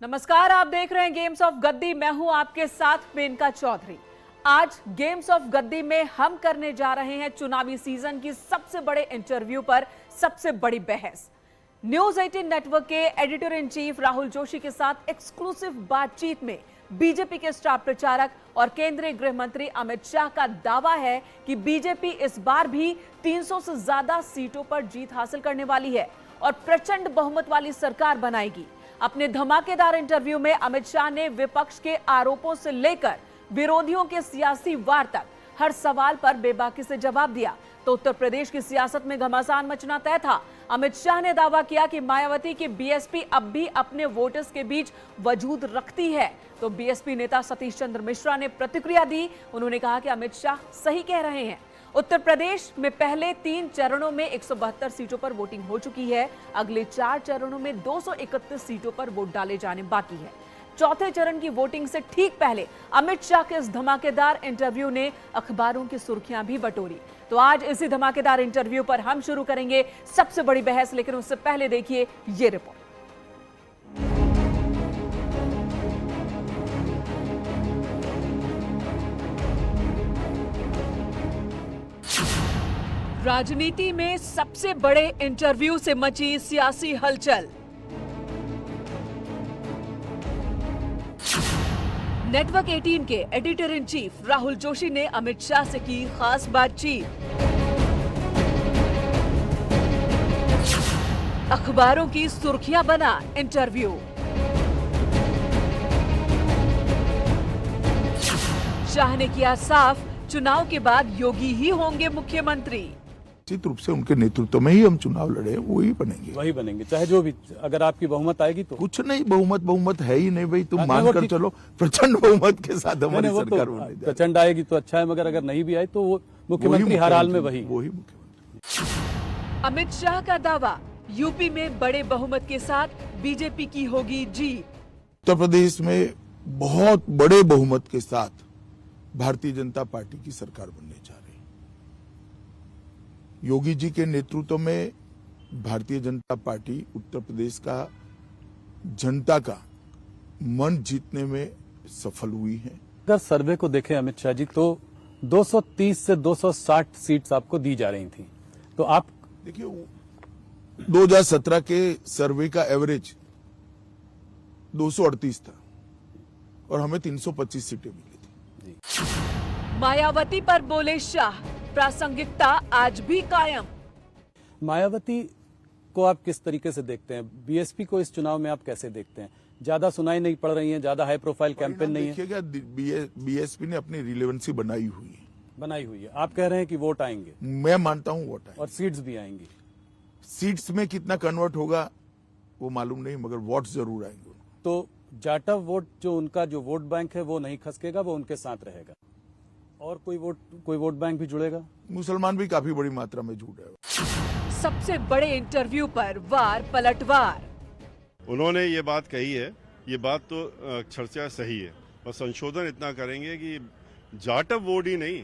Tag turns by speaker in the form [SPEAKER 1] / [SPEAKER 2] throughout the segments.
[SPEAKER 1] नमस्कार, आप देख रहे हैं गेम्स ऑफ गद्दी। मैं हूं आपके साथ मेनका चौधरी। आज गेम्स ऑफ गद्दी में हम करने जा रहे हैं चुनावी सीजन की सबसे बड़े इंटरव्यू पर सबसे बड़ी बहस। न्यूज 18 नेटवर्क के editor in chief Rahul Joshi के साथ एक्सक्लूसिव बातचीत में बीजेपी के स्टार प्रचारक और केंद्रीय गृह मंत्री अमित शाह का दावा है कि बीजेपी इस बार भी 300 से ज्यादा सीटों पर जीत हासिल करने वाली है और प्रचंड बहुमत वाली सरकार बनाएगी। अपने धमाकेदार इंटरव्यू में अमित शाह ने विपक्ष के आरोपों से लेकर विरोधियों के सियासी वार तक हर सवाल पर बेबाकी से जवाब दिया। तो उत्तर प्रदेश की सियासत में घमासान मचना तय था। अमित शाह ने दावा किया कि मायावती की बीएसपी अब भी अपने वोटर्स के बीच वजूद रखती है। तो बीएसपी नेता सतीश चंद्र मिश्रा ने प्रतिक्रिया दी। उन्होंने कहा कि अमित शाह सही कह रहे हैं। उत्तर प्रदेश में पहले 3 चरणों में 172 सीटों पर वोटिंग हो चुकी है। अगले 4 चरणों में 231 सीटों पर वोट डाले जाने बाकी है। चौथे चरण की वोटिंग से ठीक पहले अमित शाह के इस धमाकेदार इंटरव्यू ने अखबारों की सुर्खियां भी बटोरी। तो आज इसी धमाकेदार इंटरव्यू पर हम शुरू करेंगे सबसे बड़ी बहस, लेकिन उससे पहले देखिए ये रिपोर्ट। राजनीति में सबसे बड़े इंटरव्यू से मची सियासी हलचल। नेटवर्क 18 के editor in chief Rahul Joshi ने अमित शाह से की खास बातचीत। अखबारों की सुर्खियां बना इंटरव्यू। शाह ने किया साफ, चुनाव के बाद योगी ही होंगे मुख्यमंत्री।
[SPEAKER 2] निश्चित रूप से उनके नेतृत्व में ही हम चुनाव लड़े, वही बनेंगे
[SPEAKER 3] चाहे जो भी, अगर आपकी बहुमत आएगी तो।
[SPEAKER 2] कुछ नहीं, बहुमत है ही नहीं भाई, तुम मान कर चलो प्रचंड बहुमत के साथ हमारी सरकार होने जा रही है।
[SPEAKER 3] प्रचंड आएगी तो अच्छा है, मगर अगर नहीं भी आए तो वो मुख्यमंत्री हर हाल में वही
[SPEAKER 2] मुख्यमंत्री।
[SPEAKER 1] अमित शाह का दावा, यूपी में बड़े बहुमत के साथ बीजेपी की होगी जीत।
[SPEAKER 2] उत्तर प्रदेश में बहुत बड़े बहुमत के साथ भारतीय जनता पार्टी की सरकार बनने जा रही है। योगी जी के नेतृत्व में भारतीय जनता पार्टी उत्तर प्रदेश का जनता का मन जीतने में सफल हुई है।
[SPEAKER 3] अगर सर्वे को देखें अमित शाह जी, तो 230 से 260 सीट्स आपको दी जा रही थी। तो आप
[SPEAKER 2] देखिए, 2017 के सर्वे का एवरेज 238 था और हमें 325 सीटें मिली थी।
[SPEAKER 1] मायावती पर बोले शाह, प्रासंगिकता आज भी कायम।
[SPEAKER 3] मायावती को आप किस तरीके से देखते हैं? बीएसपी को इस चुनाव में आप कैसे देखते हैं? ज्यादा सुनाई नहीं पड़ रही है, ज्यादा हाई प्रोफाइल कैंपेन नहीं है।
[SPEAKER 2] देखिएगा, बीएसपी ने अपनी रिलेवेंसी बनाई हुई है।
[SPEAKER 3] आप कह रहे हैं कि वोट आएंगे?
[SPEAKER 2] मैं मानता हूं वोट आएंगे
[SPEAKER 3] और सीट्स भी आएंगी।
[SPEAKER 2] सीट्स में कितना कन्वर्ट होगा वो मालूम नहीं, मगर वोट जरूर आएंगे।
[SPEAKER 3] तो जाटव वोट, जो उनका जो वोट बैंक है वो नहीं खसकेगा, वो उनके साथ रहेगा। और कोई वोट बैंक भी जुड़ेगा।
[SPEAKER 2] मुसलमान भी काफी बड़ी मात्रा में जुड़ रहे हैं।
[SPEAKER 1] सबसे बड़े इंटरव्यू पर वार पलटवार।
[SPEAKER 4] उन्होंने ये बात कही है, ये बात तो चर्चा सही है, और संशोधन इतना करेंगे कि जाटव वोट ही नहीं,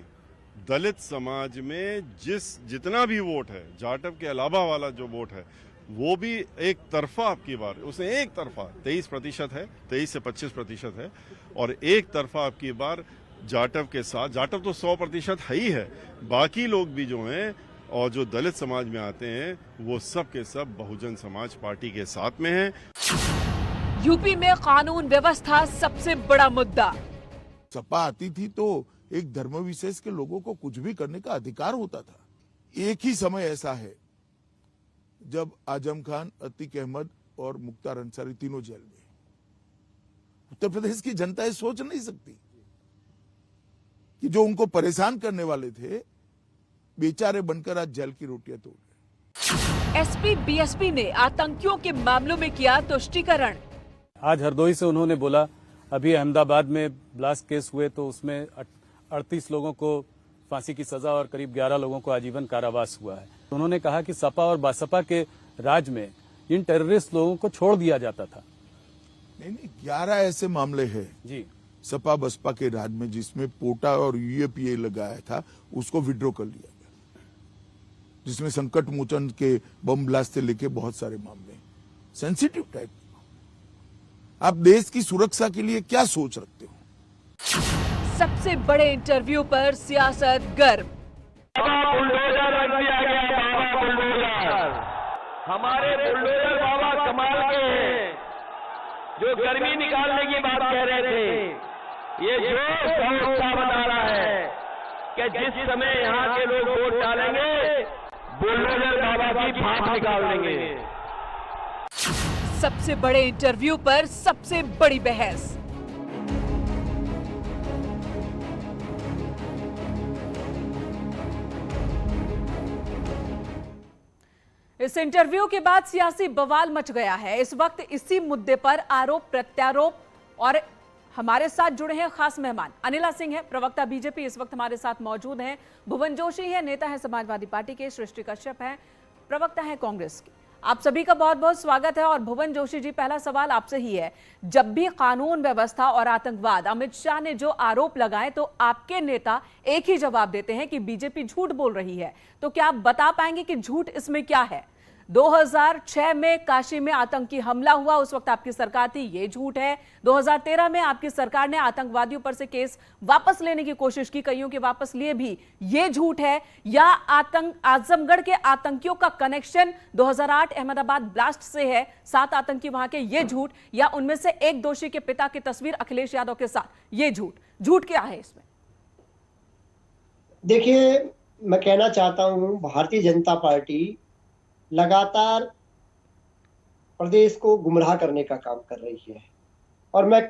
[SPEAKER 4] दलित समाज में जितना भी वोट है, जाटव के अलावा वाला जो वोट है, वो भी एक तरफा आपकी बार, उसमें एक तरफा 23% है, 23 से 25% है, और एक तरफा आपकी बार जाटव के साथ। जाटव तो 100% है ही है, बाकी लोग भी जो हैं और जो दलित समाज में आते हैं वो सब के सब बहुजन समाज पार्टी के साथ में हैं।
[SPEAKER 1] यूपी में कानून व्यवस्था सबसे बड़ा मुद्दा।
[SPEAKER 2] सपा आती थी तो एक धर्म विशेष के लोगों को कुछ भी करने का अधिकार होता था। एक ही समय ऐसा है जब आजम खान, अतीक अहमद और मुख्तार अंसारी तीनों जेल में। उत्तर प्रदेश की जनता ये सोच नहीं सकती कि जो उनको परेशान करने वाले थे बेचारे बनकर आज जेल की रोटियां तोड़ रहे।
[SPEAKER 1] एसपी बीएसपी ने आतंकियों के मामलों में किया तुष्टीकरण।
[SPEAKER 3] आज हरदोई से उन्होंने बोला, अभी अहमदाबाद में ब्लास्ट केस हुए तो उसमें 38 लोगों को फांसी की सजा और करीब 11 लोगों को आजीवन कारावास हुआ है। उन्होंने कहा कि सपा और बसपा के राज में इन टेररिस्ट लोगों को छोड़ दिया जाता था।
[SPEAKER 2] नहीं, 11 ऐसे मामले हैं
[SPEAKER 3] जी
[SPEAKER 2] सपा बसपा के राज में जिसमें पोटा और यूएपीए लगाया था, उसको विड्रॉ कर लिया गया, जिसमें संकट मोचन के बम ब्लास्ट से लेके बहुत सारे मामले सेंसिटिव टाइप। आप देश की सुरक्षा के लिए क्या सोच रखते हो?
[SPEAKER 1] सबसे बड़े इंटरव्यू पर सियासत गर्म।
[SPEAKER 5] बुलडोजर रख दिया गया, बाबा बुलडोजर। हमारे बुलडोजर बाबा कमाल के हैं, जो गर्मी निकालने की बात कह रहे थे, ये जोश का उत्साह बता रहा है कि जिस समय यहाँ के लोग वोट डालेंगे, बुलडोजर बाबा की भाप निकाल देंगे।
[SPEAKER 1] सबसे बड़े इंटरव्यू पर सबसे बड़ी बहस। इस इंटरव्यू के बाद सियासी बवाल मच गया है। इस वक्त इसी मुद्दे पर आरोप प्रत्यारोप, और हमारे साथ जुड़े हैं खास मेहमान। अनिला सिंह है, प्रवक्ता बीजेपी, इस वक्त हमारे साथ मौजूद हैं। भुवन जोशी है, नेता है समाजवादी पार्टी के। सृष्टि कश्यप है, प्रवक्ता है कांग्रेस की। आप सभी का बहुत बहुत स्वागत है। और भुवन जोशी जी, पहला सवाल आपसे ही है, जब भी कानून व्यवस्था और आतंकवाद, अमित शाह ने जो आरोप लगाए, तो आपके नेता एक ही जवाब देते हैं कि बीजेपी झूठ बोल रही है। तो क्या आप बता पाएंगे कि झूठ इसमें क्या है? 2006 में काशी में आतंकी हमला हुआ, उस वक्त आपकी सरकार थी, ये झूठ है। 2013 में आपकी सरकार ने आतंकवादियों पर से केस वापस लेने की कोशिश की, कईयों के वापस लिए भी, ये झूठ है। या आजमगढ़ के आतंकियों का कनेक्शन 2008 अहमदाबाद ब्लास्ट से है, 7 आतंकी वहां के, ये झूठ। या उनमें से एक दोषी के पिता की तस्वीर अखिलेश यादव के साथ, ये झूठ। झूठ क्या है इसमें?
[SPEAKER 6] देखिए, मैं कहना चाहता हूं, भारतीय जनता पार्टी लगातार प्रदेश को गुमराह करने का काम कर रही है, और मैं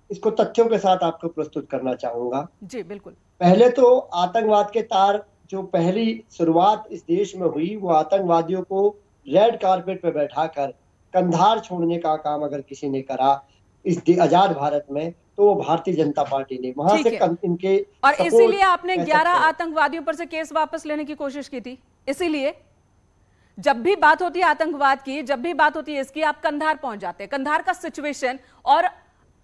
[SPEAKER 6] इसको तथ्यों के साथ आपको प्रस्तुत करना चाहूंगा।
[SPEAKER 1] जी बिल्कुल।
[SPEAKER 6] पहले तो आतंकवाद के तार जो पहली शुरुआत इस देश में हुई, वो आतंकवादियों को रेड कारपेट पे बैठाकर कंधार छोड़ने का काम अगर किसी ने करा इस आजाद भारत में, तो वो भारतीय जनता पार्टी ने वहां से इनके,
[SPEAKER 1] और इसीलिए आपने 11 आतंकवादियों पर से केस वापस लेने की कोशिश की थी। इसीलिए जब भी बात होती है आतंकवाद की, जब भी बात होती है इसकी, आप कंधार पहुंच जाते हैं। कंधार का सिचुएशन और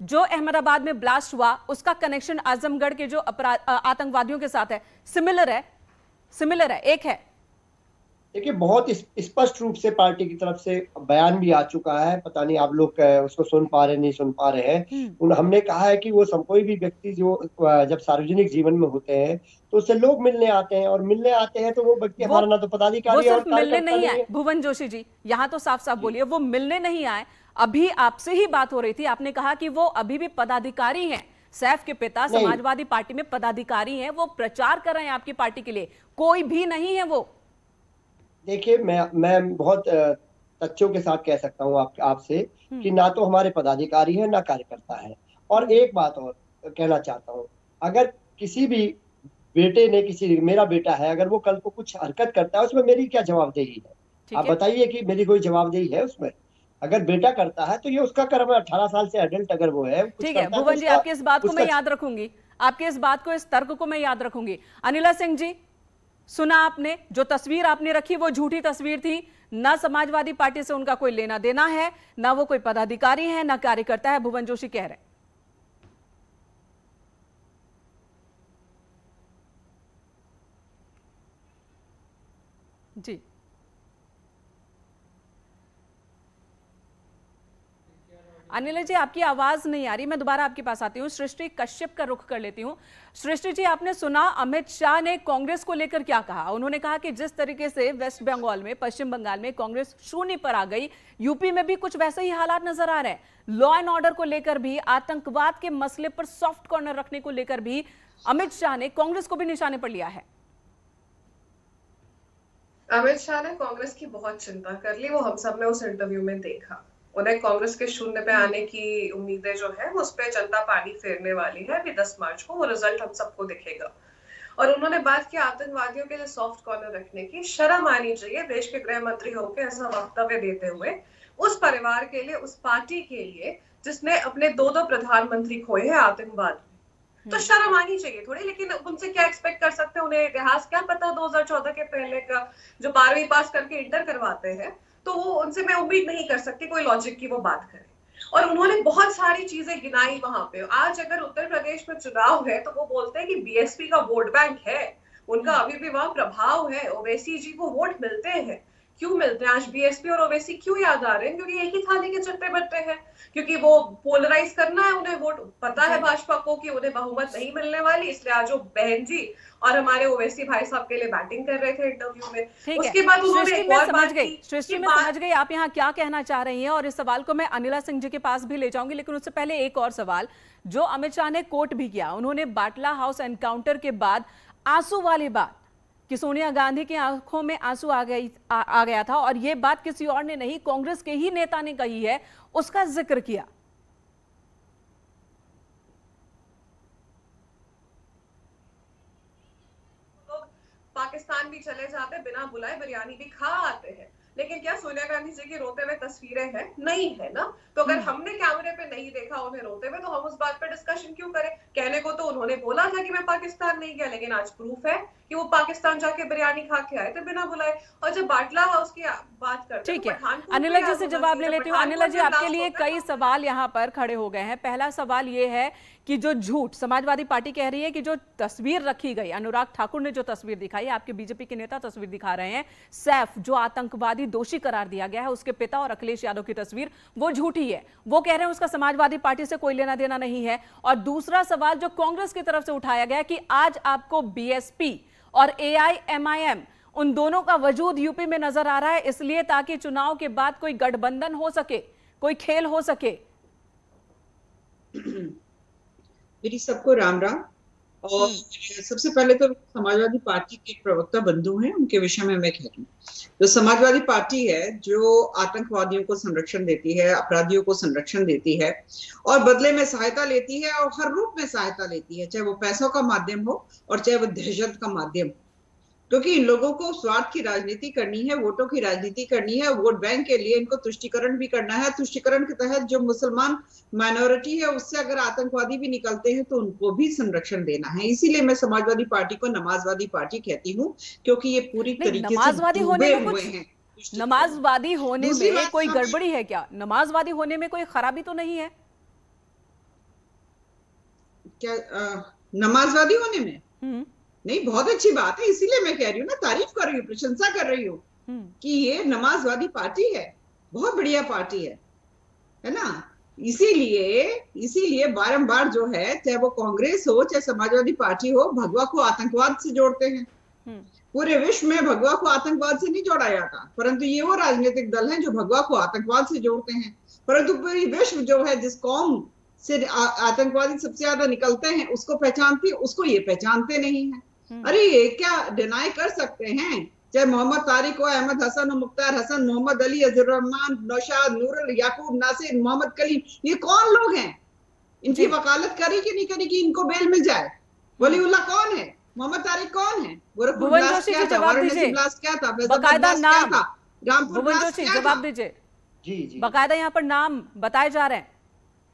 [SPEAKER 1] जो अहमदाबाद में ब्लास्ट हुआ, उसका कनेक्शन आजमगढ़ के जो आतंकवादियों के साथ है, सिमिलर है, एक है।
[SPEAKER 6] देखिए, बहुत स्पष्ट रूप से पार्टी की तरफ से बयान भी आ चुका है। पता नहीं आप लोग उसको सुन पा रहे नहीं सुन पा रहे हैं। हमने कहा है कि वो कोई भी व्यक्ति जो जब सार्वजनिक जीवन में होते हैं, तो उससे लोग मिलने आते हैं, और मिलने आते हैं तो वो व्यक्ति हमारा ना तो पदाधिकारी
[SPEAKER 1] और मिलने नहीं आए। भुवन जोशी जी, यहाँ तो साफ साफ बोलिए, वो मिलने नहीं आए। अभी आपसे ही बात हो रही थी, आपने कहा कि वो अभी भी पदाधिकारी हैं। सैफ के पिता समाजवादी पार्टी में पदाधिकारी हैं, वो प्रचार कर रहे हैं आपकी पार्टी के लिए, कोई भी नहीं है वो।
[SPEAKER 6] देखिए, मैं बहुत तथ्यों के साथ कह सकता हूँ आपसे कि ना तो हमारे पदाधिकारी है, ना कार्यकर्ता है। और एक बात और कहना चाहता हूँ, अगर किसी भी बेटे ने, मेरा बेटा है, अगर वो कल को कुछ हरकत करता है, उसमें मेरी क्या जवाबदेही है? आप बताइए कि मेरी कोई जवाबदेही है उसमें? अगर बेटा करता है तो ये उसका कर्म है। 18 साल से एडल्ट अगर वो है,
[SPEAKER 1] ठीक है भुवन जी, आपकी इस बात को मैं याद रखूंगी, आपके इस बात को, इस तर्क को मैं याद रखूंगी। अनिला सिंह जी, सुना आपने, जो तस्वीर आपने रखी वो झूठी तस्वीर थी। ना समाजवादी पार्टी से उनका कोई लेना देना है, ना वो कोई पदाधिकारी है, ना कार्यकर्ता है, भुवन जोशी कह रहे हैं। जी अनिल जी, आपकी आवाज नहीं आ रही, मैं दोबारा आपके पास आती हूँ। सृष्टि कश्यप का रुख कर लेती हूँ। सृष्टि जी, आपने सुना अमित शाह ने कांग्रेस को लेकर क्या कहा? उन्होंने कहा कि जिस तरीके से वेस्ट बंगाल में, पश्चिम बंगाल में कांग्रेस शून्य पर आ गई, यूपी में भी कुछ वैसे ही हालात नजर आ रहे हैं। लॉ एंड ऑर्डर को लेकर भी, आतंकवाद के मसले पर सॉफ्ट कॉर्नर रखने को लेकर भी अमित शाह ने कांग्रेस को भी निशाने पर लिया है।
[SPEAKER 7] अमित शाह ने कांग्रेस की बहुत चिंता कर ली, वो हम सब ने उस इंटरव्यू में देखा। उन्हें कांग्रेस के शून्य पे आने की उम्मीदें जो है, उस पे जनता पानी फेरने वाली है। अभी 10 मार्च को वो रिजल्ट हम सबको दिखेगा। और उन्होंने बात की आतंकवादियों के लिए सॉफ्ट कॉर्नर रखने की। शर्म आनी चाहिए देश के गृह मंत्री होकर ऐसा वक्तव्य देते हुए उस परिवार के लिए, उस पार्टी के लिए जिसने अपने 2 प्रधानमंत्री खोए हैं आतंकवाद में। तो शर्म आनी चाहिए थोड़ी। लेकिन उनसे क्या एक्सपेक्ट कर सकते हैं? उन्हें इतिहास क्या पता 2014 के पहले का, जो 12वीं पास करके इंटर करवाते हैं, तो वो उनसे मैं उम्मीद नहीं कर सकती कोई लॉजिक की वो बात करे। और उन्होंने बहुत सारी चीजें गिनाई वहां पे। आज अगर उत्तर प्रदेश में चुनाव है तो वो बोलते हैं कि बीएसपी का वोट बैंक है, उनका अभी भी वहां प्रभाव है, ओवैसी जी को वोट मिलते हैं। क्यों मिलते हैं? आज बीएसपी और ओवैसी क्यों याद आ रहे हैं? क्योंकि एक ही थाली के चट्टे बट्टे हैं, क्योंकि वो पोलराइज करना है उन्हें, वोट पता है भाजपा को कि उन्हें बहुमत नहीं मिलने वाली, इसलिए आज वो बहन जी और हमारे ओवैसी भाई साहब के लिए बैटिंग कर रहे थे इंटरव्यू में। उसके बाद उन्होंने एक और बात की।
[SPEAKER 1] सृष्टि मैं समझ गई आप यहाँ क्या कहना चाह रही हैं, और इस सवाल को मैं अनिला सिंह जी के पास भी ले जाऊंगी, लेकिन उससे पहले एक और सवाल जो अमित शाह ने कोट भी किया, उन्होंने बाटला हाउस एनकाउंटर के बाद आंसू वाली बात कि सोनिया गांधी की आंखों में आंसू आ गया था, और यह बात किसी और ने नहीं, कांग्रेस के ही नेता ने कही है, उसका जिक्र किया।
[SPEAKER 7] पाकिस्तान भी चले जाते, बिना बुलाए बिरयानी भी खा आते हैं, लेकिन क्या सोनिया गांधी जी की रोते हुए तस्वीरें हैं? नहीं है ना। तो अगर हमने कैमरे पे नहीं देखा उन्हें रोते हुए, तो हम उस बात पे डिस्कशन क्यों करें? कहने को तो उन्होंने बोला था कि मैं पाकिस्तान नहीं गया, लेकिन आज प्रूफ है कि वो पाकिस्तान जाके बिरयानी खा के आए थे बिना बुलाए। और जब बाटला हाउस की बात करते हैं,
[SPEAKER 1] ठीक है, अनिला जी से जवाब ले लेती हूँ। अनिला जी, आपके लिए कई सवाल यहाँ पर खड़े हो गए हैं। पहला सवाल ये है कि जो झूठ समाजवादी पार्टी कह रही है कि जो तस्वीर रखी गई, अनुराग ठाकुर ने जो तस्वीर दिखाई, आपके बीजेपी के नेता तस्वीर दिखा रहे हैं, सैफ जो आतंकवादी दोषी करार दिया गया है, उसके पिता और अखिलेश यादव की तस्वीर, वो झूठी है। वो कह रहे हैं उसका समाजवादी पार्टी से कोई लेना देना नहीं है। और दूसरा सवाल जो कांग्रेस की तरफ से उठाया गया कि आज आपको बीएसपी और एआईएमआईएम उन दोनों का वजूद यूपी में नजर आ रहा है, इसलिए ताकि चुनाव के बाद कोई गठबंधन हो सके, कोई खेल हो सके।
[SPEAKER 8] मेरी सबको राम राम। और सबसे पहले तो समाजवादी पार्टी के प्रवक्ता बंधु हैं, उनके विषय में मैं कह रही हूँ। जो समाजवादी पार्टी है जो आतंकवादियों को संरक्षण देती है, अपराधियों को संरक्षण देती है और बदले में सहायता लेती है, और हर रूप में सहायता लेती है, चाहे वो पैसों का माध्यम हो और चाहे वो दहशत का माध्यम, क्योंकि इन लोगों को स्वार्थ की राजनीति करनी है, वोटों की राजनीति करनी है, वोट बैंक के लिए इनको तुष्टिकरण भी करना है। तुष्टिकरण के तहत जो मुसलमान माइनॉरिटी है उससे अगर आतंकवादी भी निकलते हैं तो उनको भी संरक्षण देना है। इसीलिए मैं समाजवादी पार्टी को नमाजवादी पार्टी कहती हूँ, क्योंकि ये पूरी तरीके से डूबे हुए हैं।
[SPEAKER 1] नमाजवादी होने में कोई गड़बड़ी है क्या? नमाजवादी होने में कोई खराबी तो नहीं है
[SPEAKER 8] क्या? नमाजवादी होने में नहीं, बहुत अच्छी बात है। इसीलिए मैं कह रही हूँ ना, तारीफ कर रही हूँ, प्रशंसा कर रही हूँ कि ये नमाजवादी पार्टी है, बहुत बढ़िया पार्टी है ना। इसीलिए बारंबार जो है, चाहे वो कांग्रेस हो चाहे समाजवादी पार्टी हो, भगवा को आतंकवाद से जोड़ते हैं। पूरे विश्व में भगवा को आतंकवाद से नहीं जोड़ा जाता, परंतु ये वो राजनीतिक दल हैं जो भगवा को आतंकवाद से जोड़ते हैं। परंतु पूरी विश्व जो है, जिस कौम से आतंकवादी सबसे ज्यादा निकलते हैं उसको पहचानती है, उसको ये पहचानते नहीं है। अरे ये क्या डिनाई कर सकते हैं? चाहे मोहम्मद तारिक हो, अहमद हसन हो, मुख्तार हसन, मोहम्मद अली, अजहर रहमान, नौशाद, नूरुल, याकूब नासिर, मोहम्मद कलीम, ये कौन लोग हैं? इनकी वकालत करी कि नहीं करी कि इइनको बेल मिल जाए? वलीउल्लाह कौन है? मोहम्मद तारिक कौन है?
[SPEAKER 1] भुवन जोशी जी जवाब दीजिए, बकायदा नाम, भुवन जोशी जवाब दीजिए।
[SPEAKER 6] जी
[SPEAKER 1] बकायदा यहाँ पर नाम बताए जा रहे हैं।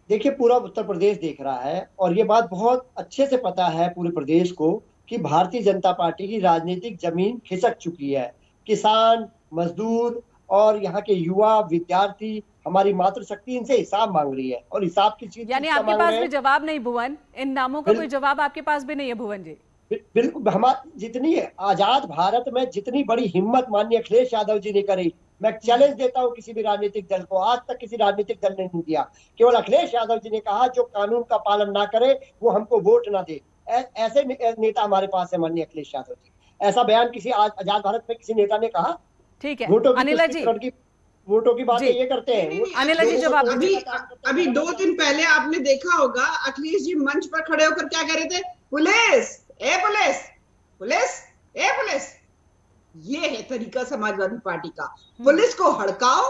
[SPEAKER 6] देखिए, पूरा उत्तर प्रदेश देख रहा है और ये बात बहुत अच्छे से पता है पूरे प्रदेश को कि भारतीय जनता पार्टी की राजनीतिक जमीन खिसक चुकी है। किसान, मजदूर और यहाँ के युवा, विद्यार्थी, हमारी मातृशक्ति इनसे हिसाब मांग रही है, और हिसाब की चीज
[SPEAKER 1] यानी आपके पास भी जवाब नहीं भुवन, इन नामों का कोई जवाब आपके पास भी नहीं है भुवन जी?
[SPEAKER 6] बिल्कुल, हमारी जितनी आजाद भारत में जितनी बड़ी हिम्मत माननीय अखिलेश यादव जी ने करी, मैं चैलेंज देता हूं किसी भी राजनीतिक दल को, आज तक किसी राजनीतिक दल ने नहीं दिया। केवल अखिलेश यादव जी ने कहा जो कानून का पालन ना करे वो हमको वोट ना दे। ऐसे नेता हमारे पास है माननीय अखिलेश यादव जी। ऐसा बयान किसी आजाद भारत में किसी नेता ने कहा?
[SPEAKER 1] ठीक है,
[SPEAKER 6] अनिला जी वोटों की बातें ये करते हैं।
[SPEAKER 1] अनिला जी जवाब।
[SPEAKER 8] अभी 2 दिन पहले आपने देखा होगा अखिलेश जी मंच पर खड़े होकर क्या कह रहे थे? पुलिस, ए पुलिस, पुलिस, ए पुलिस। ये है तरीका समाजवादी पार्टी का। पुलिस को हड़काओ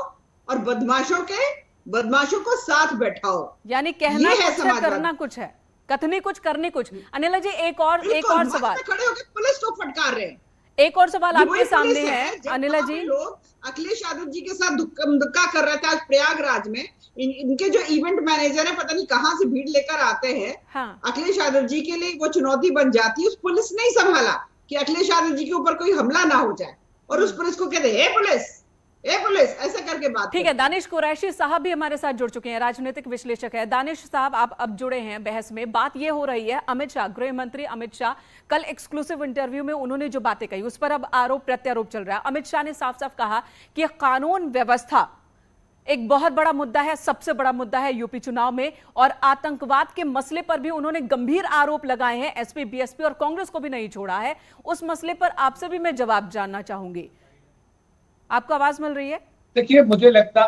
[SPEAKER 8] और बदमाशों को साथ बैठाओ।
[SPEAKER 1] यानी कहना कुछ है, करना कुछ है, कथनी कुछ, करनी कुछ। अनिला जी एक और सवाल,
[SPEAKER 8] खड़े होकर पुलिस को फटकार रहे हैं।
[SPEAKER 1] एक और सवाल आपके सामने है अनिला जी।
[SPEAKER 8] लोग अखिलेश यादव जी के साथ धक्का कर रहे थे आज प्रयागराज में। इनके जो इवेंट मैनेजर है, पता नहीं कहां से भीड़ लेकर आते हैं। हाँ। अखिलेश यादव जी के लिए वो चुनौती बन जाती है। उस पुलिस ने ही संभाला कि अखिलेश यादव जी के ऊपर कोई हमला ना हो जाए, और उस पुलिस को कहते हे पुलिस, ए पुलिस, ऐसे करके बात।
[SPEAKER 1] ठीक है, दानिश कुरैशी साहब भी हमारे साथ जुड़ चुके हैं, राजनीतिक विश्लेषक है। दानिश साहब, आप अब जुड़े हैं बहस में। बात ये हो रही है, अमित शाह, गृह मंत्री अमित शाह कल एक्सक्लूसिव इंटरव्यू में उन्होंने जो बातें कही उस पर अब आरोप प्रत्यारोप चल रहा है। अमित शाह ने साफ साफ कहा कि कानून व्यवस्था एक बहुत बड़ा मुद्दा है, सबसे बड़ा मुद्दा है यूपी चुनाव में, और आतंकवाद के मसले पर भी उन्होंने गंभीर आरोप लगाए हैं। एसपी, बीएसपी और कांग्रेस को भी नहीं छोड़ा है। उस मसले पर आपसे भी मैं जवाब जानना चाहूंगी। आपको आवाज मिल रही है?
[SPEAKER 9] देखिए, मुझे लगता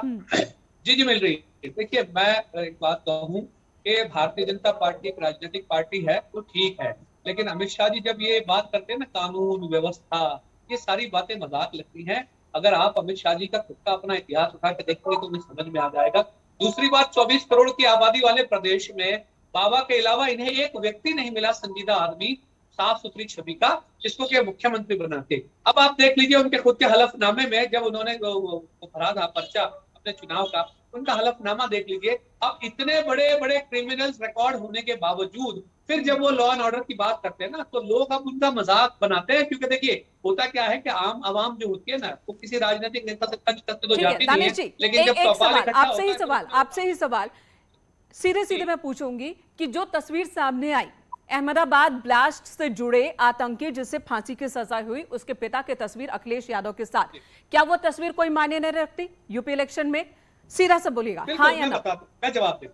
[SPEAKER 9] जी मिल रही है। देखिए, मैं एक बात कहूं कि भारतीय जनता पार्टी एक राजनीतिक पार्टी है तो ठीक है, लेकिन अमित शाह जी जब ये बात करते हैं ना, कानून व्यवस्था, ये सारी बातें मजाक लगती हैं। अगर आप अमित शाह जी का खुद का अपना इतिहास उठा के देखेंगे तो उन्हें समझ में आ जाएगा। दूसरी बात, 24 करोड़ की आबादी वाले प्रदेश में बाबा के अलावा इन्हें एक व्यक्ति नहीं मिला संजीदा आदमी, साफ सुथरी छवि का, जिसको कि मुख्यमंत्री बनाते। अब आप देख लीजिए उनके खुद के हलफनामे में, जब उन्होंने भरा था पर्चा अपने चुनाव का, उनका हलफनामा देख लीजिए। अब इतने बड़े बड़े क्रिमिनल्स रिकॉर्ड होने के बावजूद फिर जब वो लॉ एंड ऑर्डर की बात करते हैं ना, तो लोग अब उनका मजाक बनाते हैं। क्योंकि देखिए, होता क्या है कि आम आवाम जो होती है ना, वो किसी राजनीतिक नेता से टच करते तो जाती नहीं है, लेकिन जब
[SPEAKER 1] आपसे ही सवाल सीधे सीधे मैं पूछूंगी कि जो तस्वीर सामने आई अहमदाबाद ब्लास्ट से जुड़े आतंकी जिसे फांसी की सजा हुई, उसके पिता की तस्वीर अखिलेश यादव के साथ, क्या वो तस्वीर कोई मायने नहीं रखती यूपी इलेक्शन में? सीधा से बोलिएगा, हाँ या ना?
[SPEAKER 9] मैं जवाब दे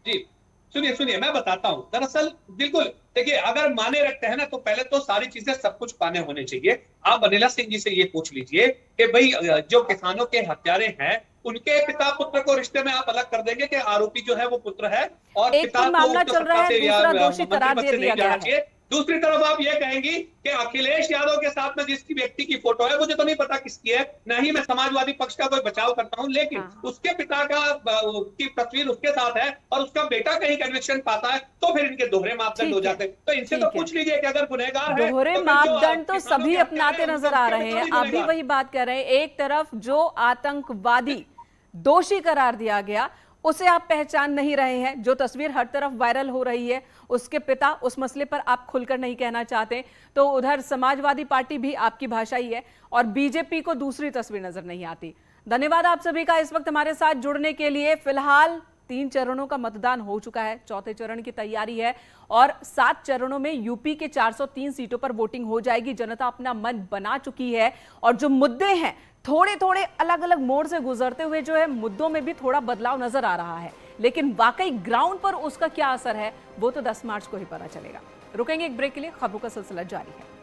[SPEAKER 9] जी। सुनिए, मैं बताता हूं। दरअसल बिल्कुल देखिए, अगर माने रखते हैं ना, तो पहले तो सारी चीजें सब कुछ पाने होने चाहिए। आप अनिला सिंह जी से ये पूछ लीजिए कि भाई जो किसानों के हत्यारे हैं, उनके पिता पुत्र को रिश्ते में आप अलग कर देंगे कि आरोपी जो है वो पुत्र है और
[SPEAKER 1] एक
[SPEAKER 9] पिता
[SPEAKER 1] मामला चल रहा है, दूसरा दोषी करार दे दिया गया है।
[SPEAKER 9] दूसरी तरफ आप ये कहेंगी कि अखिलेश यादव के साथ में जिसकी व्यक्ति की फोटो है, मुझे तो नहीं पता किसकी है, ना ही मैं समाजवादी पक्ष का कोई बचाव करता हूं, लेकिन उसके पिता की तस्वीर उसके साथ है और उसका बेटा कहीं कन्विक्शन पाता है, तो फिर इनके दोहरे मापदंड हो जाते हैं। तो इनसे तो पूछ लीजिए कि अगर गुनहगार है,
[SPEAKER 1] दोहरे मापदंड तो सभी अपनाते नजर आ रहे हैं। आप भी वही बात कर रहे हैं। एक तरफ जो आतंकवादी दोषी करार दिया गया, उसे आप पहचान नहीं रहे हैं। जो तस्वीर हर तरफ वायरल हो रही है, उसके पिता, उस मसले पर आप खुलकर नहीं कहना चाहते। तो उधर समाजवादी पार्टी भी आपकी भाषा ही है और बीजेपी को दूसरी तस्वीर नजर नहीं आती। धन्यवाद आप सभी का इस वक्त हमारे साथ जुड़ने के लिए। फिलहाल 3 चरणों का मतदान हो चुका है, चौथे चरण की तैयारी है और 7 चरणों में यूपी के 403 सीटों पर वोटिंग हो जाएगी। जनता अपना मन बना चुकी है और जो मुद्दे हैं, थोड़े थोड़े अलग अलग मोड़ से गुजरते हुए जो है मुद्दों में भी थोड़ा बदलाव नजर आ रहा है, लेकिन वाकई ग्राउंड पर उसका क्या असर है वो तो 10 मार्च को ही पता चलेगा। रुकेंगे एक ब्रेक के लिए, खबरों का सिलसिला जारी है।